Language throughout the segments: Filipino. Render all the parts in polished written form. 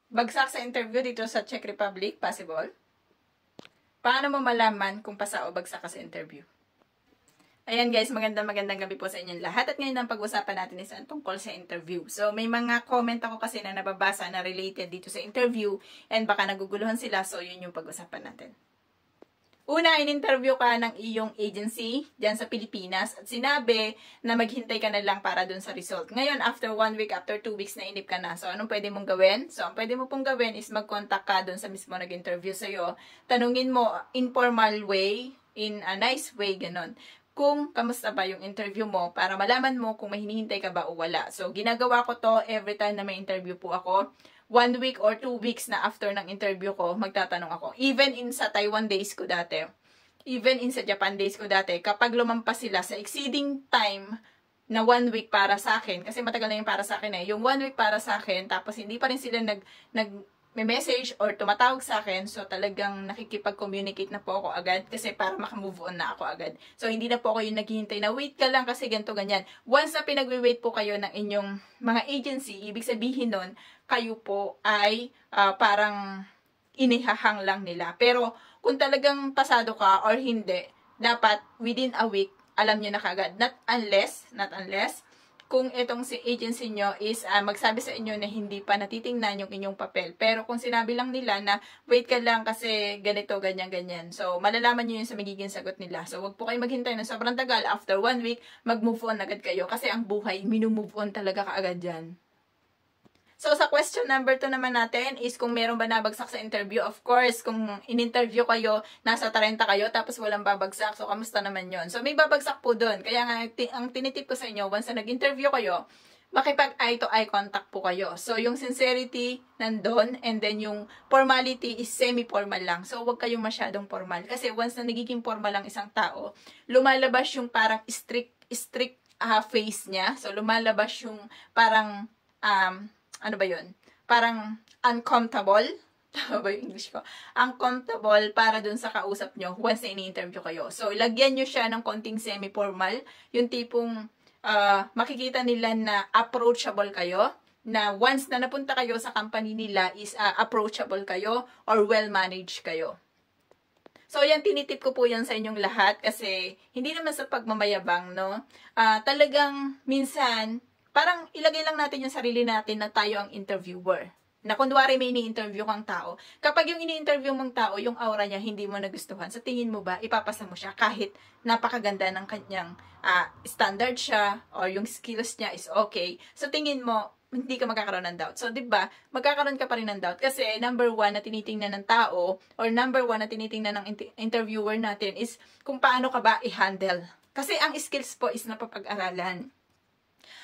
Bagsak sa interview dito sa Czech Republic, possible? Paano mo malaman kung pasa o bagsak ka sa interview? Ayan guys, magandang gabi po sa inyong lahat. At ngayon ang pag-usapan natin is ang tungkol sa interview. So may mga comment ako kasi na nababasa na related dito sa interview and baka naguguluhan sila. So yun yung pag-usapan natin. Una, in-interview ka ng iyong agency dyan sa Pilipinas at sinabi na maghintay ka na lang para dun sa result. Ngayon, after 1 week, after 2 weeks, nainip ka na. So, anong pwede mong gawin? So, ang pwede mo pong gawin is mag-contact ka dun sa mismo nag-interview sa'yo. Tanungin mo, informal way, in a nice way, ganun. Kung kamusta ba yung interview mo para malaman mo kung may hinihintay ka ba o wala. So, ginagawa ko to every time na may interview po ako. 1 week or 2 weeks na after ng interview ko, magtatanong ako. Even in sa Taiwan days ko dati, even in sa Japan days ko dati, kapag lumampas sila sa exceeding time na 1 week para sa akin, kasi matagal na yung para sa akin yung 1 week para sa akin, tapos hindi pa rin sila may-message or tumatawag sa akin, so talagang nakikipag-communicate na po ako agad kasi para makamove on na ako agad. So, hindi na po ako yung naghihintay na wait ka lang kasi ganito, ganyan. Once na pinag-wait po kayo ng inyong mga agency, ibig sabihin nun, kayo po ay parang inihahang lang nila. Pero, kung talagang pasado ka or hindi, dapat within a week, alam nyo na kagad. Not unless, kung itong si agency nyo is magsabi sa inyo na hindi pa natitingnan yung inyong papel. Pero kung sinabi lang nila na wait ka lang kasi ganito, ganyan, ganyan. So, malalaman nyo yun sa magiging sagot nila. So, wag po kayo maghintay ng sobrang tagal. After 1 week, mag-move on agad kayo. Kasi ang buhay, minu-move on talaga kaagad dyan. So, sa question number 2 naman natin is kung meron ba nabagsak sa interview. Of course, kung in-interview kayo, nasa 30 kayo, tapos walang babagsak. So, kamusta naman yon? So, may babagsak po doon. Kaya nga, ang tinitip ko sa inyo, once na nag-interview kayo, makipag eye-to-eye contact po kayo. So, yung sincerity nandun, and then yung formality is semi-formal lang. So, huwag kayong masyadong formal. Kasi once na nagiging formal lang isang tao, lumalabas yung parang strict face niya. So, lumalabas yung parang, ano ba yun? Parang uncomfortable. Tama ba yung English ko? Uncomfortable para dun sa kausap nyo once na ini-interview kayo. So, lagyan nyo siya ng konting semi-formal. Yung tipong makikita nila na approachable kayo. Na once na napunta kayo sa company nila is approachable kayo or well-managed kayo. So, yan, tinitip ko po yan sa inyong lahat kasi hindi naman sa pagmamayabang, no? Talagang minsan, parang ilagay lang natin yung sarili natin na tayo ang interviewer. Na kunwari may ini-interview kang tao. Kapag yung ini-interview mong tao, yung aura niya hindi mo nagustuhan, sa tingin mo ba, ipapasa mo siya kahit napakaganda ng kanyang standard siya or yung skills niya is okay. Sa tingin mo, hindi ka magkakaroon ng doubt. So, 'di ba? Magkakaroon ka pa rin ng doubt kasi number 1 na tinitingnan ng tao or number 1 na tinitingnan ng interviewer natin is kung paano ka ba i-handle. Kasi ang skills po is napapag-aralan.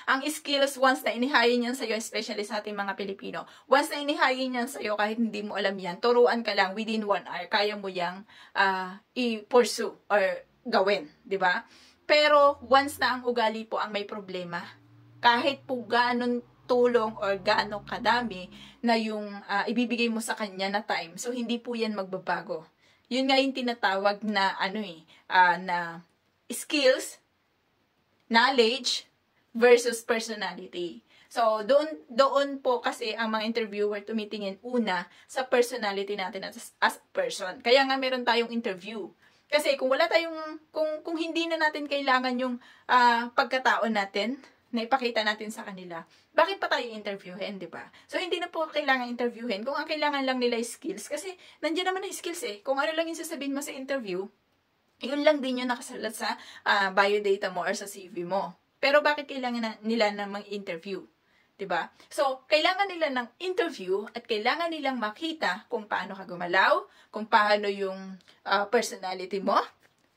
Ang skills, once na inihayin yan sa'yo, especially sa ating mga Pilipino, once na inihayin yan sa'yo, kahit hindi mo alam yan, turuan ka lang within 1 hour, kaya mo yang i-pursue or gawin, di ba? Pero, once na ang ugali po ang may problema, kahit po ganon tulong or gaano kadami na yung ibibigay mo sa kanya na time, so hindi po yan magbabago. Yun nga yung tinatawag na, na skills, knowledge, versus personality. So, doon po kasi ang mga interviewer tumitingin una sa personality natin as a person. Kaya nga meron tayong interview. Kasi kung wala tayong, kung hindi na natin kailangan yung pagkatao natin, na ipakita natin sa kanila, bakit pa tayo interviewin, di ba? So, hindi na po kailangan interviewin kung ang kailangan lang nila is skills. Kasi, nandiyan naman na skills Kung ano lang yung sasabihin mo sa interview, yun lang din yung nakasalat sa biodata mo or sa CV mo. Pero bakit kailangan nila ng mag-interview? Diba? So, kailangan nila ng interview at kailangan nilang makita kung paano ka gumalaw, kung paano yung personality mo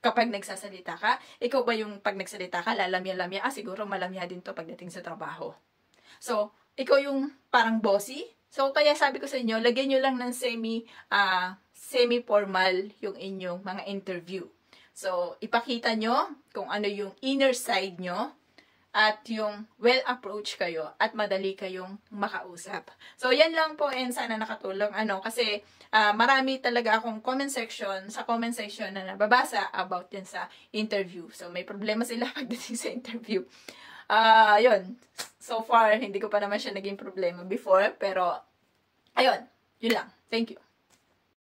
kapag nagsasalita ka. Ikaw ba yung pag nagsalita ka, lalamya-lamya? Siguro malamya din to pagdating sa trabaho. So, ikaw yung parang bossy. So, kaya sabi ko sa inyo, lagyan nyo lang ng semi-formal yung inyong mga interview. So, ipakita nyo kung ano yung inner side nyo, at yung well-approach kayo at madali kayong makausap. So, yan lang po and sana nakatulong. Kasi marami talaga akong comment section na nababasa about yan sa interview. So, may problema sila pagdating sa interview. Yun. So far, hindi ko pa naman siya naging problema before, pero Ayun, yun lang. Thank you.